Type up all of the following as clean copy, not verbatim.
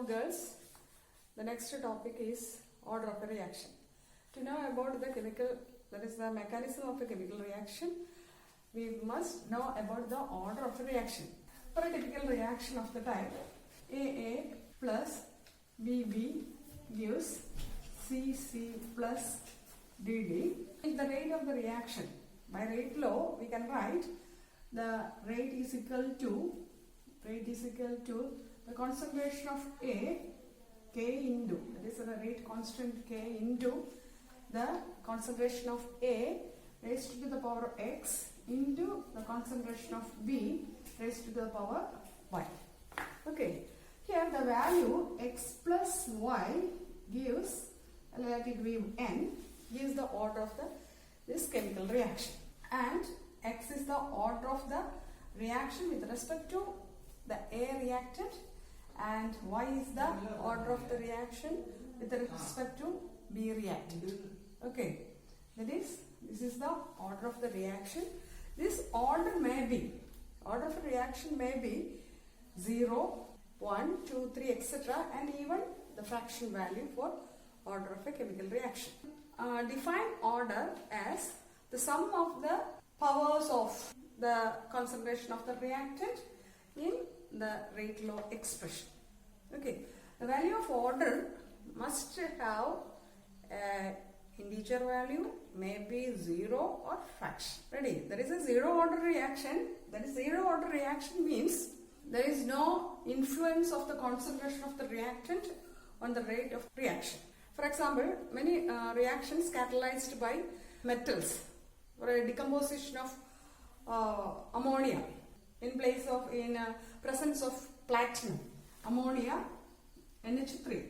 girls, the next topic is order of a reaction. To know about the chemical, that is the mechanism of a chemical reaction, we must know about the order of a reaction. For a typical reaction of the type AA plus BB gives CC plus DD. If the rate of the reaction, by rate law, we can write the rate is equal to the concentration of A, K into, that is the rate constant K into the concentration of A raised to the power of X into the concentration of B raised to the power Y. Okay, here the value X plus Y gives, let it be N, gives the order of this chemical reaction, and X is the order of the reaction with respect to the A reactant, and Y is the order of the reaction with respect to B reactant. Okay, this is the order of the reaction. This order of a reaction may be 0, 1, 2, 3, etc., and even the fraction value for order of a chemical reaction. Define order as the sum of the powers of the concentration of the reactant in the rate law expression. Okay, the value of order must have a integer value, maybe 0 or fraction. Ready? There is a zero order reaction. That is, zero order reaction means there is no influence of the concentration of the reactant on the rate of reaction. For example, many reactions catalyzed by metals for a decomposition of ammonia in presence of platinum, ammonia, NH3,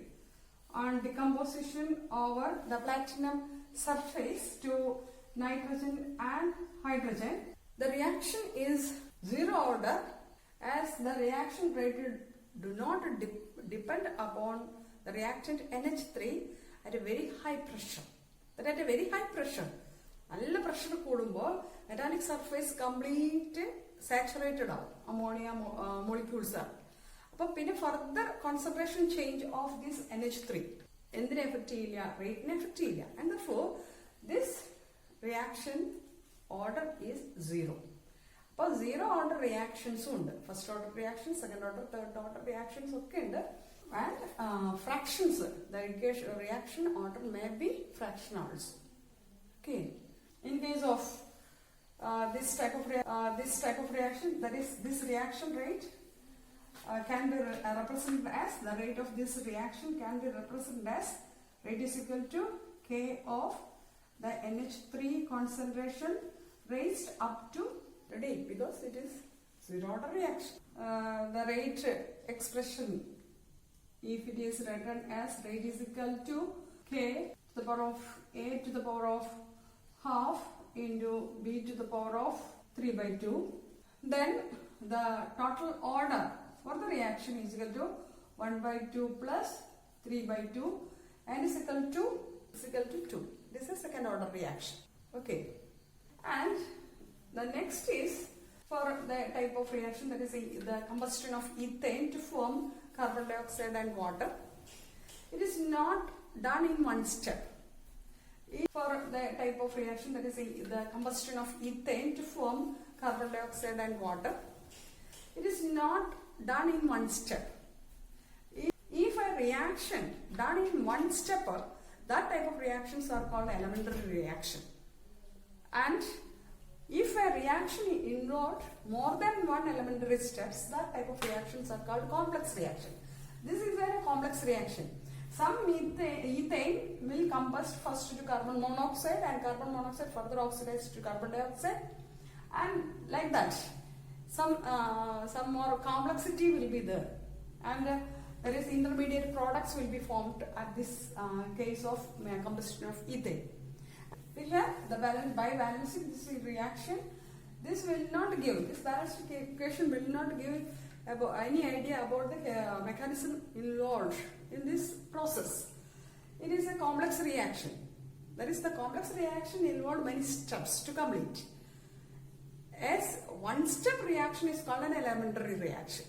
on decomposition over the platinum surface to nitrogen and hydrogen. The reaction is zero order as the reaction rate do not depend upon the reactant NH3 at a very high pressure. That at a very high pressure, നല്ല pressure കൂടുമ്പോൾ metallic surface complete saturated ആവും, ammonia molecules ആണ്. അപ്പം പിന്നെ further concentration change of this NH3 എന്തിനെ effect ചെയ്യില്ല? റേറ്റിനെ effect ചെയ്യില്ല. And therefore this reaction order is zero. അപ്പോൾ സീറോ ഓർഡർ റിയാക്ഷൻസും ഉണ്ട്. First order reaction, second order, third order reactions ഒക്കെ ഉണ്ട്. And fractions, the reaction order may be fraction also. Okay. In case of this type of reaction, that is, this reaction rate can be represented as, the rate of this reaction can be represented as rate is equal to K of the NH3 concentration raised up to, ready, because it is zero order reaction. The rate expression, if it is written as rate is equal to K to the power of A to the power of half into B to the power of 3 by 2, then the total order for the reaction is equal to 1 by 2 plus 3 by 2 and is equal to 2. This is second order reaction. Okay, and the next is for the type of reaction, that is the combustion of ethane to form carbon dioxide and water. It is not done in one step. For the type of reaction, that is the combustion of ethane to form carbon dioxide and water, it is not done in one step. If a reaction done in one step, that type of reactions are called elementary reaction. And if a reaction involves more than one elementary steps, that type of reactions are called complex reaction. This is a complex reaction. Some ethane will combust first to carbon monoxide, and carbon monoxide further oxidized to carbon dioxide, and like that. Some more complexity will be there, and there is intermediate products will be formed at this case of combustion of ethane. Here, the by-balancing this reaction, this balanced equation will not give any idea about the mechanism involved in this process. It is a complex reaction. That is, the complex reaction involved many steps to complete. As one step reaction is called an elementary reaction.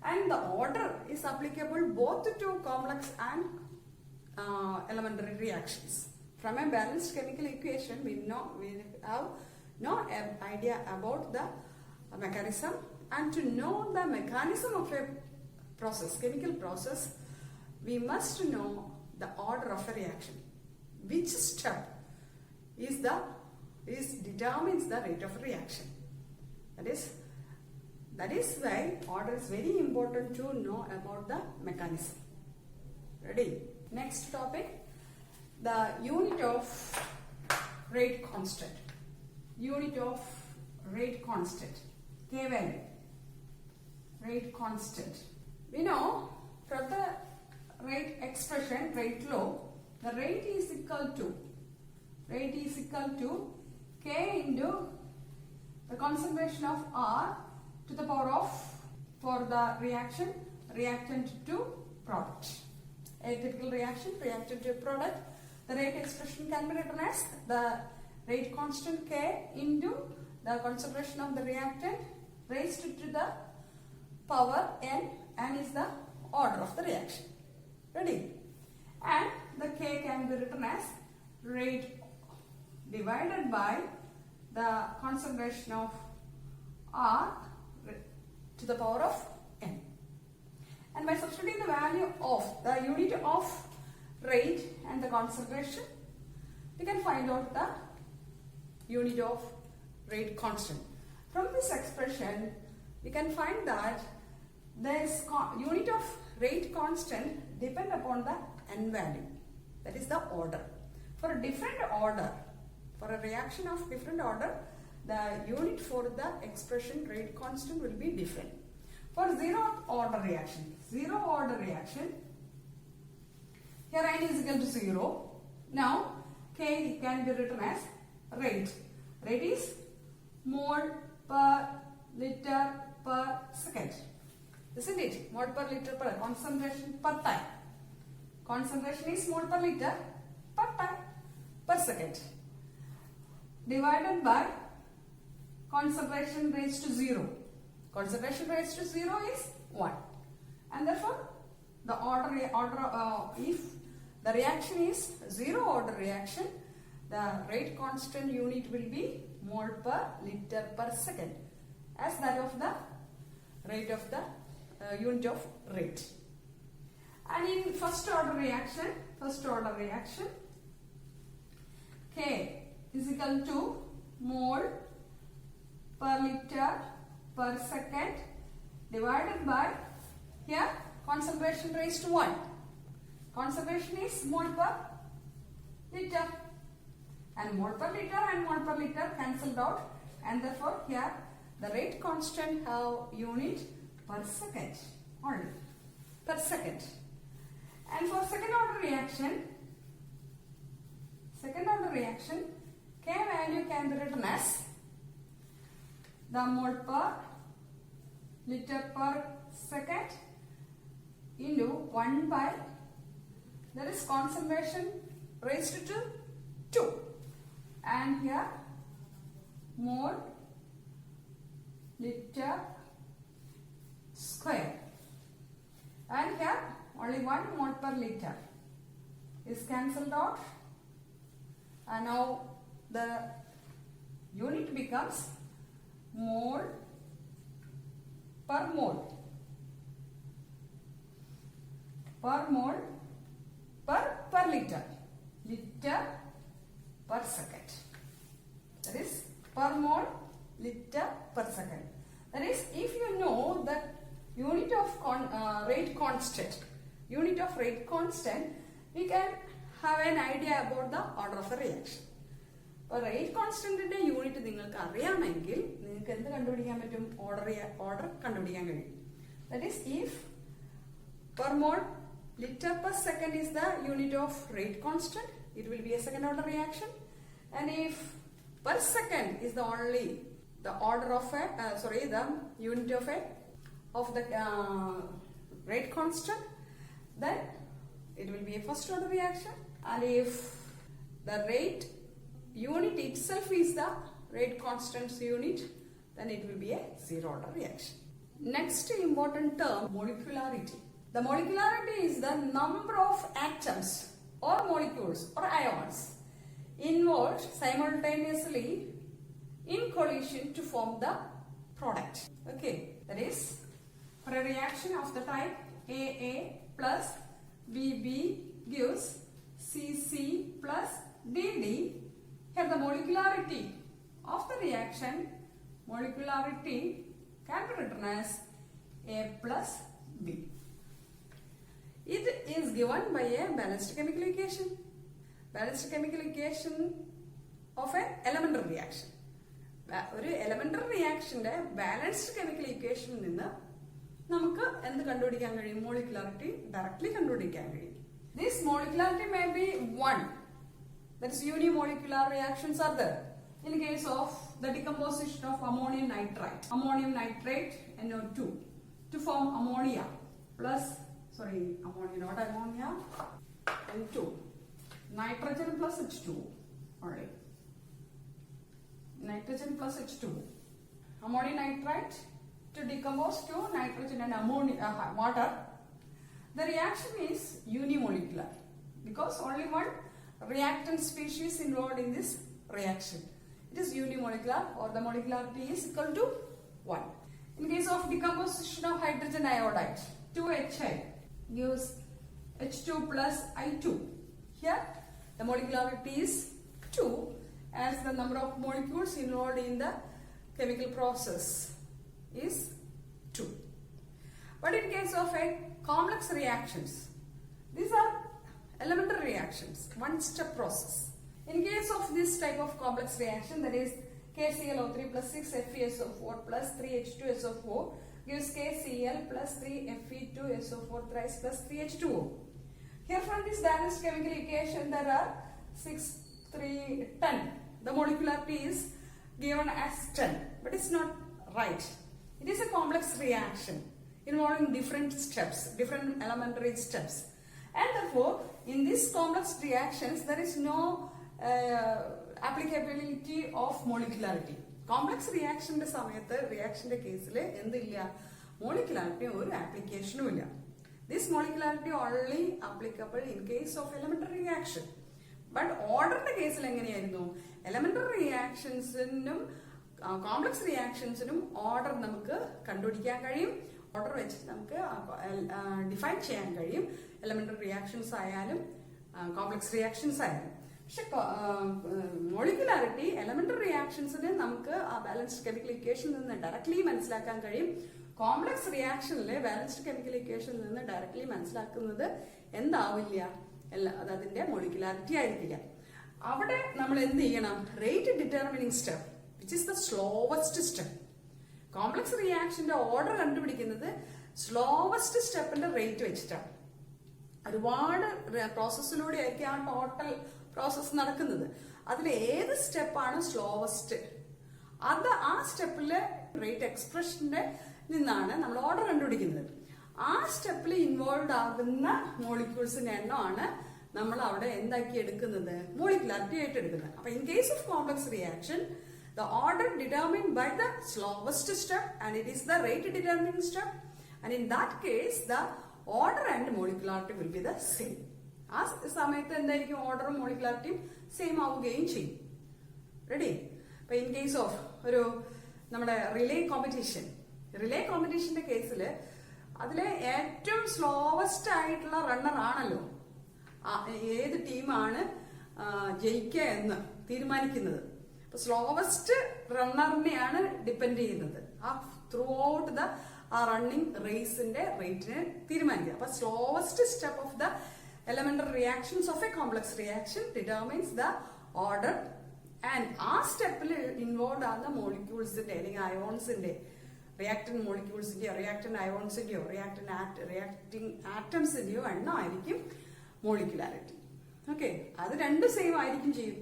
And the order is applicable both to complex and elementary reactions. From a balanced chemical equation, we have no idea about the mechanism, and to know the mechanism of a process, chemical process, we must know the order of a reaction. Which step determines the rate of reaction. That is why order is very important to know about the mechanism. Ready? Next topic, the unit of rate constant. Unit of rate constant, K value, rate constant. We know from the rate expression, rate law, the rate is equal to K into the concentration of R to the power of, for the reaction, reactant to product. A typical reaction, reactant to product. The rate expression can be written as the rate constant K into the concentration of the reactant raised to the power N. N is the order of the reaction. Ready? And the K can be written as rate divided by the concentration of R to the power of N. And by substituting the value of the unit of rate and the concentration, we can find out the unit of rate constant. From this expression, we can find that this unit of rate constant depend upon the N value. That is the order. For a different order, for a reaction of different order, the unit for the expression rate constant will be different. For zero order reaction, here N is equal to 0. Now K can be written as rate. Rate is mole per liter per second. Isn't it? Mole per liter per concentration per time. Concentration is mole per liter per time per second. Divided by concentration raised to 0. Concentration raised to 0 is 1. And therefore, the if the reaction is zero order reaction, the rate constant unit will be mole per liter per second, as that of the rate of the unit of rate. And in first order reaction, K is equal to mole per liter per second divided by, here concentration raised to 1. Concentration is mole per liter, and mole per liter cancelled out, and therefore here the rate constant have unit per second only, per second. And for second order reaction, K value can be written as the mole per liter per second into 1 by, there is concentration raised to 2, and here mole liter square, and here only 1 mole per liter is cancelled out, and now the unit becomes mole per mole per liter per second. That is per mole liter per second. That is, if you know that unit of rate constant, we can have an idea about the order of a reaction. For rate constant unit നിങ്ങൾക്ക് അറിയാമെങ്കിൽ നിങ്ങൾക്ക് എന്ത് കണ്ടുപിടിക്കാൻ പറ്റും? order കണ്ടുപിടിക്കാൻ കഴിയും. That is, if per mole liter per second is the unit of rate constant, it will be a second order reaction. And if per second is the order of the unit of the rate constant, then it will be a first order reaction. And if the rate unit itself is the rate constant's unit, then it will be a zero order reaction. Next important term, molecularity. The molecularity is the number of atoms or molecules or ions involved simultaneously in collision to form the product. Okay, that is, for a reaction of the type AA plus BB gives CC plus DD. Here the molecularity of the reaction, molecularity can be written as A plus B. It is given by a balanced chemical equation. Balanced chemical equation of an elementary reaction. ഒരു elementary reactionന്റെ balanced chemical equation നിന്ന് നമുക്ക് എന്ത് കണ്ടുപിടിക്കാൻ കഴിയും? Molecularity directly കണ്ടുപിടിക്കാൻ കഴിയും. This molecularity may be 1. That is, unimolecular reactions are there. In case of the decomposition of ammonium nitrate, NO2, to form ammonia plus, not ammonia, N2, nitrogen plus H2, only. Nitrogen plus H2. Ammonium nitrate to decompose to nitrogen and ammonia, water. The reaction is unimolecular because only one reactant species involved in this reaction. It is unimolecular, or the molecularity is equal to 1. In case of decomposition of hydrogen iodide, 2HI gives H2 plus I2. Here the molecularity is 2, as the number of molecules involved in the chemical process is 2. But in case of a complex reactions, these are elementary reactions, one-step process. In case of this type of complex reaction, that is KClO3 plus 6FeSO4 plus 3H2SO4 gives KCl plus 3Fe2SO4 thrice plus 3H2O. Here from this balanced chemical equation, there are 6, 3, 10. The molecularity is given as 10, but it's not right. It is a complex reaction involving different steps, different elementary steps. And therefore, in these complex reactions, there is no applicability of molecularity. Complex reaction the samayathe reaction the case le endu illa molecularity oru application illa. This molecularity only applicable in case of elementary reaction. But order the case il enganeyirunnu elementary reactions innum complex reactions innum order namukku kandupidikkan കഴിയും. Order വെച്ചിട്ട് നമുക്ക് define ചെയ്യാൻ കഴിയും. elementary reactions ആയാലും complex reactions ആയാലും. പക്ഷെ molecularity elementary reactionsനെ നമുക്ക് ആ ബാലൻസ്ഡ് കെമിക്കൽ ഇക്വേഷനിൽ നിന്ന് ഡയറക്ട്ലി മനസ്സിലാക്കാൻ കഴിയും. കോംപ്ലക്സ് റിയാക്ഷനിലെ ബാലൻസ്ഡ് കെമിക്കൽ ഇക്വേഷനിൽ നിന്ന് ഡയറക്ട്ലി മനസ്സിലാക്കുന്നത് എന്താവില്ല, അത് അതിന്റെ molecularity ആയിരിക്കില്ല. അവിടെ നമ്മൾ എന്ത് ചെയ്യണം? Rate determining step, which is the slowest step. Complex റിയാക്ഷന്റെ ഓർഡർ കണ്ടുപിടിക്കുന്നത് സ്ലോവസ്റ്റ് സ്റ്റെപ്പിന്റെ റേറ്റ് വെച്ചിട്ടാണ്. ഒരുപാട് പ്രോസസ്സിലൂടെ ആയിരിക്കും ആ ടോട്ടൽ പ്രോസസ് നടക്കുന്നത്. അതിൽ ഏത് സ്റ്റെപ്പാണ് സ്ലോവസ്റ്റ്, അത് ആ സ്റ്റെപ്പിലെ റേറ്റ് എക്സ്പ്രഷന്റെ നിന്നാണ് നമ്മൾ ഓർഡർ കണ്ടുപിടിക്കുന്നത്. ആ സ്റ്റെപ്പിൽ ഇൻവോൾവ് ആകുന്ന മോളിക്യൂൾസിന്റെ എണ്ണമാണ് നമ്മൾ അവിടെ എന്താക്കി എടുക്കുന്നത്? മോളിക്കുലാരിറ്റി ആയിട്ട് എടുക്കുന്നത്. അപ്പൊ in case of complex reaction, the order determined by the slowest step, and it is the rate determining step, and in that case the order and molecularity will be the same. ആ സമയത്ത് എന്തായിരിക്കും? ഓർഡറും മോളിക്കുലാരിറ്റിയും same ആവുകയും ചെയ്യും. Ready? അപ്പൊ in case of ഒരു നമ്മുടെ relay കോമ്പറ്റീഷന്റെ കേസിൽ അതിലെ ഏറ്റവും സ്ലോവസ്റ്റ് ആയിട്ടുള്ള റണ്ണർ ആണല്ലോ ഏത് ടീമാണ് ജയിക്കുക എന്ന് തീരുമാനിക്കുന്നത്. സ്ലോവസ്റ്റ് റണ്ണറിനെയാണ് ഡിപ്പെൻഡ് ചെയ്യുന്നത് ആ ത്രൂ ഔട്ട് ദ റണ്ണിങ് റേസിന്റെ റേറ്റിനെ തീരുമാനിക്കുക. അപ്പൊ slowest step of the elementary reactions of a complex reaction determines the order, and ആ സ്റ്റെപ്പിൽ ഇൻവോൾവ് ആകുന്ന മോളിക്യൂൾസിന്റെ അല്ലെങ്കിൽ അയോൺസിന്റെ, റിയാക്ടന്റ് മോളിക്യൂൾസിന്റെയോ റിയാക്ടന്റ് അയോൺസിന്റെയോ റിയാക്ടിങ് ആറ്റംസിന്റെയോ എണ്ണം ആയിരിക്കും മോളിക്കുലാരിറ്റി. ഓക്കെ, അത് രണ്ടും സെയിം ആയിരിക്കും ചെയ്യും.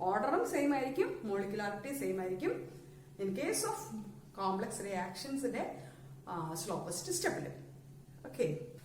ഓർഡറും സെയിം ആയിരിക്കും, മോളിക്കുലാരിറ്റി സെയിം ആയിരിക്കും ഇൻ കേസ് ഓഫ് കോംപ്ലക്സ് റിയാക്ഷൻസിന്റെ സ്ലോവസ്റ്റ് സ്റ്റെപ്പിൽ. ഓക്കെ.